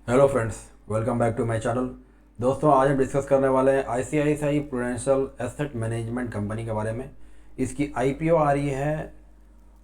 Hello friends, welcome back to my channel. दोस्तों, आज हम डिस्कस करने वाले हैं ICICI prudential asset management company के बारे में। इसकी आईपीओ आ रही है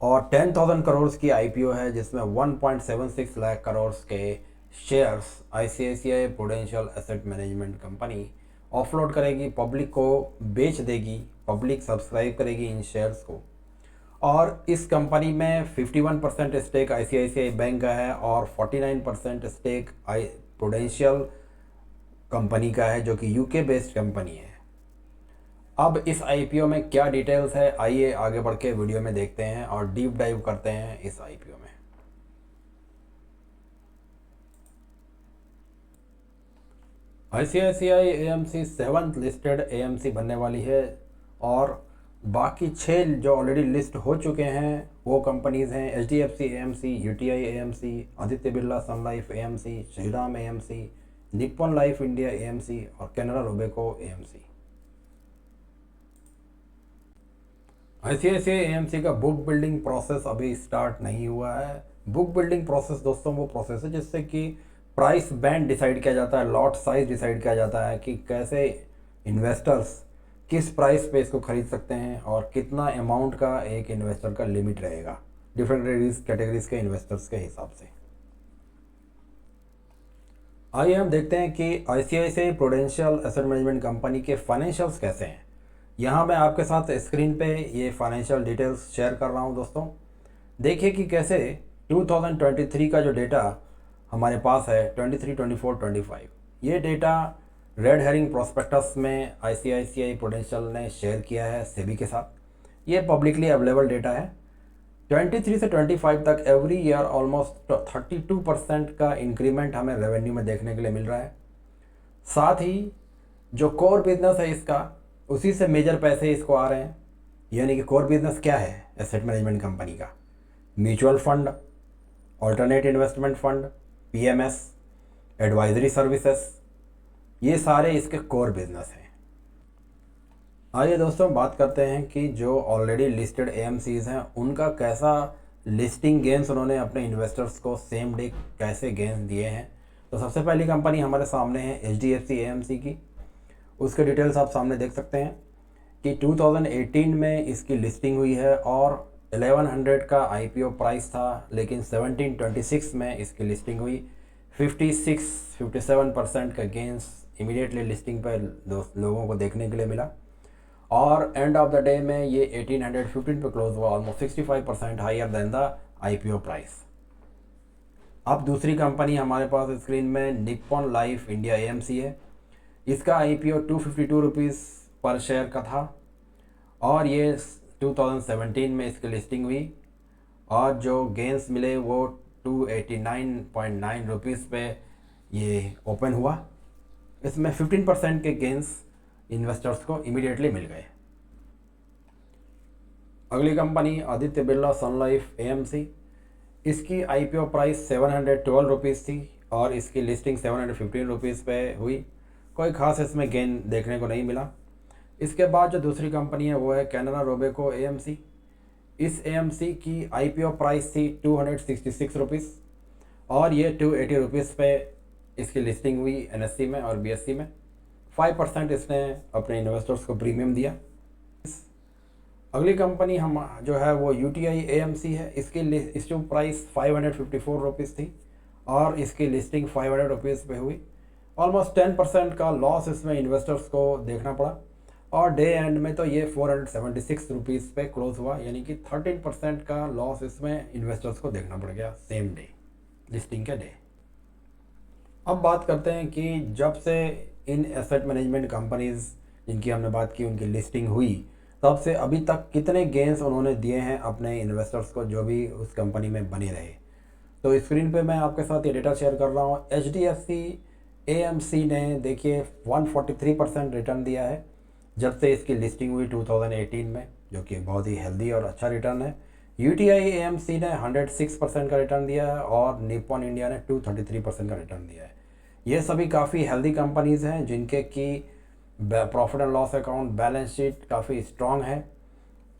और 10,000 करोड़ की आईपीओ है, जिसमें 1.76 लाख करोड़ के shares ICICI prudential asset management company offload करेगी, पब्लिक को बेच देगी। पब्लिक सब्सक्राइब करेगी इन शेयर्स को। और इस कंपनी में 51% स्टेक आईसीआईसीआई बैंक का है और 49% स्टेक आई प्रूडेंशियल कंपनी का है, जो कि यूके बेस्ड कंपनी है। अब इस आईपीओ में क्या डिटेल्स है, आइए आगे बढ़ के वीडियो में देखते हैं और डीप डाइव करते हैं इस आईपीओ में। ICICI AMC 7th listed AMC बनने वाली है और बाकी 6 जो ऑलरेडी लिस्ट हो चुके हैं वो कंपनीज हैं HDFC AMC, UTI AMC, Aditya Birla Sun Life AMC, Shriram AMC, Nippon life India AMC और Canara Robeco AMC. ICICI AMC का बुक बिल्डिंग प्रोसेस अभी स्टार्ट नहीं हुआ है। बुक बिल्डिंग प्रोसेस दोस्तों वो प्रोसेस है जिससे कि प्राइस बैंड डिसाइड किया जाता है, लॉट साइज डिसाइड किया जाता है कि कैसे इन्वेस्टर्स किस प्राइस पे इसको खरीद सकते हैं और कितना अमाउंट का एक इन्वेस्टर का लिमिट रहेगा डिफरेंट कैटेगरीज के इन्वेस्टर्स के हिसाब से। आइए हम देखते हैं कि ICICI prudential asset management company के फाइनेंशियल्स कैसे हैं। यहाँ मैं आपके साथ स्क्रीन पे ये फाइनेंशियल डिटेल्स शेयर कर रहा हूँ दोस्तों। देखिए कि कैसे 2023 का जो डेटा हमारे पास है 23, 24, 25, ये डेटा रेड हेरिंग प्रोस्पेक्टस में आईसीआईसीआई प्रूडेंशियल ने शेयर किया है सेबी के साथ। ये पब्लिकली अवेलेबल डेटा है। 23 से 25 तक एवरी ईयर ऑलमोस्ट 32% का इंक्रीमेंट हमें रेवेन्यू में देखने के लिए मिल रहा है। साथ ही जो कोर बिजनेस है इसका, उसी से मेजर पैसे इसको आ रहे हैं। यानी कि कोर बिजनेस क्या है एसेट मैनेजमेंट कंपनी का? Mutual fund, alternate investment fund, PMS, advisory services, ये सारे इसके कोर बिजनेस हैं। आइए दोस्तों बात करते हैं कि जो ऑलरेडी लिस्टेड एएमसीज हैं उनका कैसा लिस्टिंग गेंस उन्होंने अपने इन्वेस्टर्स को सेम डे कैसे गेंस दिए हैं। तो सबसे पहली कंपनी हमारे सामने है एचडीएफसी एएमसी की। उसके डिटेल्स आप सामने देख सकते हैं कि 2018 में इसकी लिस्टिंग हुई है और 1100 का आईपीओ प्राइस था, लेकिन 1726 में इसकी लिस्टिंग हुई। 57% का गेंस इमीडिएटली लिस्टिंग पर लोगों को देखने के लिए मिला और एंड ऑफ द डे में ये 1815 पे क्लोज हुआ, almost 65% higher than the IPO price. अब दूसरी कंपनी हमारे पास स्क्रीन में निप्पॉन लाइफ इंडिया एएमसी है। इसका आईपीओ 252 रुपीज़ पर शेयर का था और ये 2017 में इसकी लिस्टिंग हुई और जो गेंस मिले वो 289.9 रुपीज़ पे ये ओपन हुआ। इसमें 15% के गेंस इन्वेस्टर्स को इमीडिएटली मिल गए। अगली company Aditya Birla Sun Life AMC. इसकी आईपीओ प्राइस 712 रुपीज़ थी और इसकी लिस्टिंग 715 रुपीज़ पे हुई। कोई खास इसमें गेन देखने को नहीं मिला। इसके बाद जो दूसरी कंपनी है वो है कैनरा रोबेको एएमसी। इस एएमसी की आईपीओ प्राइस थी 266 रुपीज़ और ये 280 रुपीज़ पे इसकी लिस्टिंग हुई एनएससी में और बीएससी में। 5% इसने अपने इन्वेस्टर्स को प्रीमियम दिया। अगली कंपनी हम जो है वो यूटीआई एएमसी है। इसकी इश्यू प्राइस 554 रुपीज़ थी और इसकी लिस्टिंग 500 रुपीज़ पे हुई। ऑलमोस्ट 10% का लॉस इसमें इन्वेस्टर्स को देखना पड़ा और डे एंड में तो ये 476 रुपीज़ पे क्लोज हुआ, यानी कि 13% का लॉस इसमें इन्वेस्टर्स को देखना पड़ गया सेम डे, लिस्टिंग के डे। अब बात करते हैं कि जब से इन एसेट मैनेजमेंट कंपनीज जिनकी हमने बात की उनकी लिस्टिंग हुई, तब से अभी तक कितने गेंस उन्होंने दिए हैं अपने इन्वेस्टर्स को जो भी उस कंपनी में बने रहे। तो स्क्रीन पे मैं आपके साथ ये डेटा शेयर कर रहा हूँ। एचडीएफसी एएमसी ने देखिए 143% रिटर्न दिया है जब से इसकी लिस्टिंग हुई 2018 में, जो कि बहुत ही हेल्दी और अच्छा रिटर्न है। यूटीआई एएमसी ने 106% का रिटर्न दिया है और निप्पॉन इंडिया ने 233% का रिटर्न दिया है। ये सभी काफ़ी हेल्दी कंपनीज़ हैं जिनके की profit and loss account, balance sheet काफ़ी स्ट्रॉन्ग है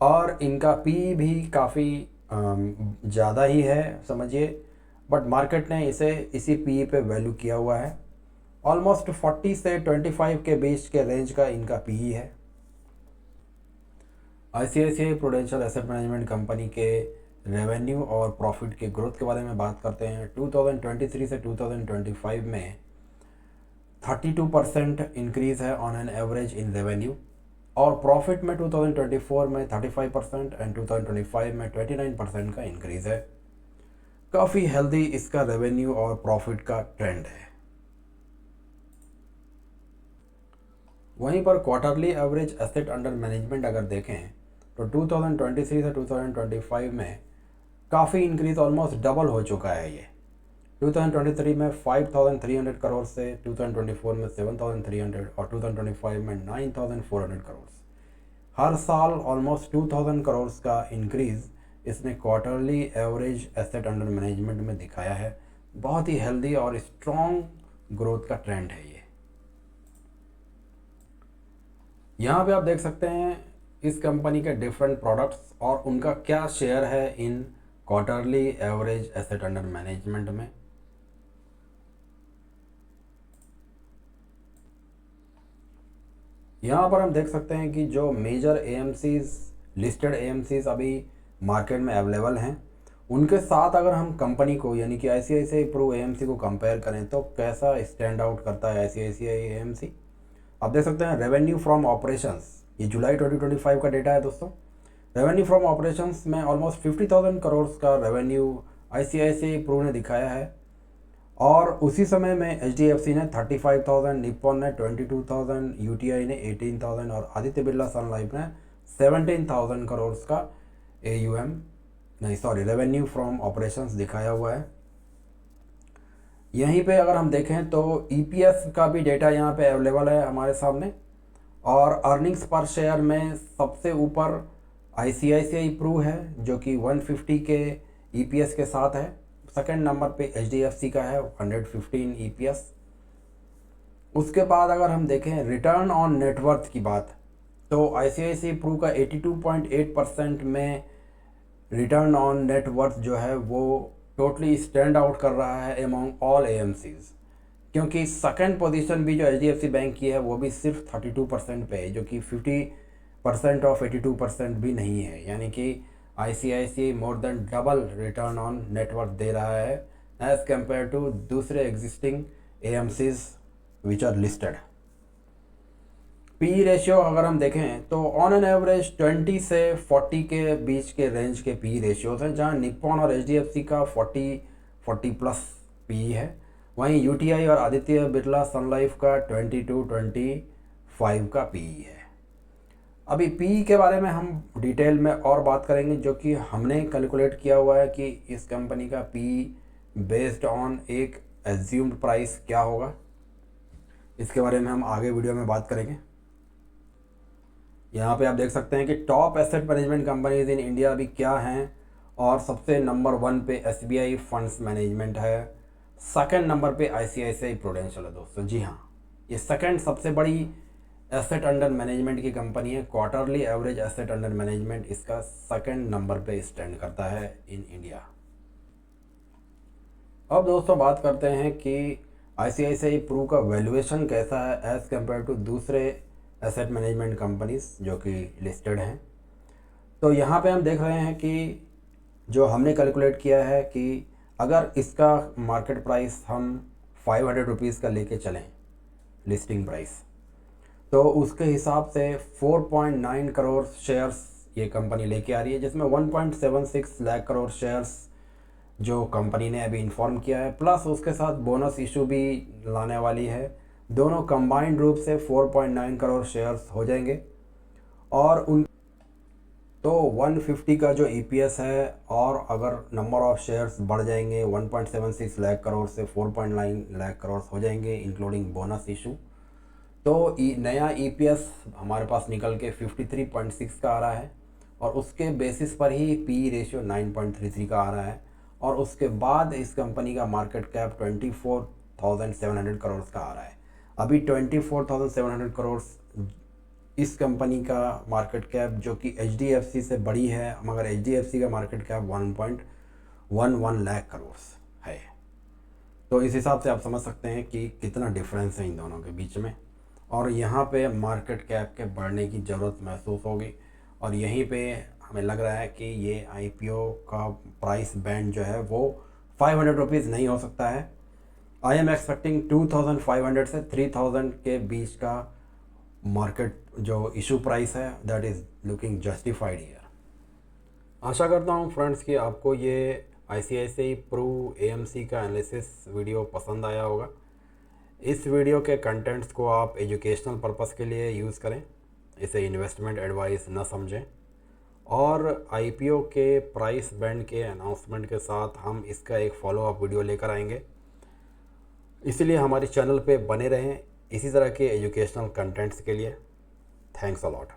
और इनका पी भी काफ़ी ज़्यादा ही है समझिए। बट मार्केट ने इसे इसी पीई पे वैल्यू किया हुआ है। ऑलमोस्ट 40 से 25 के बीच के रेंज का इनका पीई है। ICICI prudential asset management company के रेवेन्यू और प्रॉफिट के ग्रोथ के बारे में बात करते हैं। 2023 से 2025 में 32% इंक्रीज़ है on an average in revenue, और प्रॉफिट में 2024 में 35% एंड 2025 में 29% का इंक्रीज़ है। काफ़ी हेल्दी इसका रेवेन्यू और प्रॉफिट का ट्रेंड है। वहीं पर quarterly average asset under management अगर देखें तो 2023 से 2025 में काफ़ी इंक्रीज, ऑलमोस्ट डबल हो चुका है ये। 2023 में 5,300 करोड़ से 2024 में 7,300 और 2025 में 9,400 करोड़। हर साल ऑलमोस्ट 2,000 करोड़ का इंक्रीज़ इसने quarterly average asset under management में दिखाया है। बहुत ही हेल्दी और स्ट्रॉन्ग ग्रोथ का ट्रेंड है ये। यहाँ पे आप देख सकते हैं इस कंपनी के डिफरेंट प्रोडक्ट्स और उनका क्या शेयर है इन quarterly average asset under management में। यहाँ पर हम देख सकते हैं कि जो मेजर एएमसीज, लिस्टेड एएमसीज अभी मार्केट में अवेलेबल हैं, उनके साथ अगर हम कंपनी को यानी कि आईसीआईसीआई प्रू एएमसी को कंपेयर करें तो कैसा स्टैंड आउट करता है आईसीआईसीआई एएमसी। आप देख सकते हैं रेवेन्यू फ्रॉम ऑपरेशंस, ये जुलाई 2025 का डेटा है दोस्तों। रेवेन्यू फ्रॉम ऑपरेशंस में ऑलमोस्ट 50,000 करोड़ का रेवेन्यू आईसीआईसीआई प्रू ने दिखाया है, और उसी समय में एचडीएफसी ने 35,000, निप्पॉन ने 22,000, यूटीआई ने 18,000 और आदित्य बिरला सन लाइफ ने 17,000 करोड़ का रेवेन्यू फ्रॉम ऑपरेशंस दिखाया हुआ है। यहीं पे अगर हम देखें तो ईपीएस का भी डेटा यहाँ पे अवेलेबल है हमारे सामने, और अर्निंग्स पर शेयर में सबसे ऊपर आईसीआईसीआई प्रू है जो कि 150 के ईपीएस के साथ है। सेकंड नंबर पे एचडीएफसी का है 115 ईपीएस। उसके बाद अगर हम देखें रिटर्न ऑन नेटवर्थ की बात, तो आईसीआईसीआई प्रू का 82.8% में रिटर्न ऑन नेटवर्थ जो है वो टोटली स्टैंड आउट कर रहा है एमॉन्ग ऑल एएमसीज, क्योंकि सेकंड पोजीशन भी जो एचडीएफसी बैंक की है वो भी सिर्फ 32% पे है, जो कि 50% ऑफ 82% भी नहीं है। यानी कि ICICI more than double return on net worth दे रहा है एज कम्पेयर टू दूसरे existing AMCs which are listed. P ratio अगर हम देखें तो ऑन एन एवरेज 20 से 40 के बीच के रेंज के पी रेशियोज हैं, जहां निप्पॉन और एचडीएफसी का 40 प्लस पी है। वहीं यूटीआई और आदित्य बिरला सन लाइफ का 22 का पी है। अभी पी के बारे में हम डिटेल में और बात करेंगे, जो कि हमने कैलकुलेट किया हुआ है कि इस कंपनी का पी बेस्ड ऑन एक एज्यूम्ड प्राइस क्या होगा। इसके बारे में हम आगे वीडियो में बात करेंगे। यहाँ पे आप देख सकते हैं कि top asset management companies in India अभी क्या हैं, और सबसे नंबर 1 पे एसबीआई फंड्स मैनेजमेंट है, सेकंड नंबर पे आईसीआईसीआई प्रूडेंशियल है दोस्तों। जी हाँ, ये सेकंड सबसे बड़ी एसेट अंडर मैनेजमेंट की कंपनी है। Quarterly average asset under management इसका सेकंड नंबर पे स्टैंड करता है इन इंडिया। अब दोस्तों बात करते हैं कि आईसीआईसीआई प्रू का वैल्यूएशन कैसा है एज़ कम्पेयर टू दूसरे एसेट मैनेजमेंट कंपनीज जो कि लिस्टेड हैं। तो यहाँ पे हम देख रहे हैं कि जो हमने कैलकुलेट किया है कि अगर इसका मार्केट प्राइस हम 500 रुपीज़ का लेके चलें लिस्टिंग प्राइस, तो उसके हिसाब से 4.9 करोड़ शेयर्स ये कंपनी लेके आ रही है, जिसमें 1.76 लाख करोड़ शेयर्स जो कंपनी ने अभी इन्फॉर्म किया है, प्लस उसके साथ बोनस इशू भी लाने वाली है। दोनों कंबाइंड रूप से 4.9 करोड़ शेयर्स हो जाएंगे, और उन तो 150 का जो ईपीएस है, और अगर नंबर ऑफ शेयर्स बढ़ जाएंगे 1.76 लाख करोड़ से 4.9 लाख करोड़ हो जाएंगे इंक्लूडिंग बोनस इशू, तो नया ईपीएस हमारे पास निकल के 53.6 का आ रहा है, और उसके बेसिस पर ही पी रेशियो 9.33 का आ रहा है। और उसके बाद इस कंपनी का मार्केट कैप 24,700 करोड़ का आ रहा है। अभी 24,700 करोड़ इस कंपनी का मार्केट कैप, जो कि एचडीएफसी से बड़ी है, मगर एचडीएफसी का मार्केट कैप 1.11 लाख करोड़ है। तो इस हिसाब से आप समझ सकते हैं कि कितना डिफरेंस है इन दोनों के बीच में। और यहाँ पे मार्केट कैप के बढ़ने की ज़रूरत महसूस होगी, और यहीं पे हमें लग रहा है कि ये आईपीओ का प्राइस बैंड जो है वो 500 रुपीज़ नहीं हो सकता है। आई एम एक्सपेक्टिंग 2500 से 3000 के बीच का मार्केट जो इशू प्राइस है that is looking justified year. आशा करता हूँ फ्रेंड्स कि आपको ये ICICI प्रू AMC का एनालिसिस वीडियो पसंद आया होगा। इस वीडियो के कंटेंट्स को आप एजुकेशनल पर्पस के लिए यूज़ करें, इसे इन्वेस्टमेंट एडवाइस न समझें। और IPO के प्राइस बैंड के अनाउंसमेंट के साथ हम इसका एक फॉलोअप वीडियो लेकर आएंगे, इसलिए हमारे चैनल पे बने रहें इसी तरह के एजुकेशनल कंटेंट्स के लिए। Thanks a lot.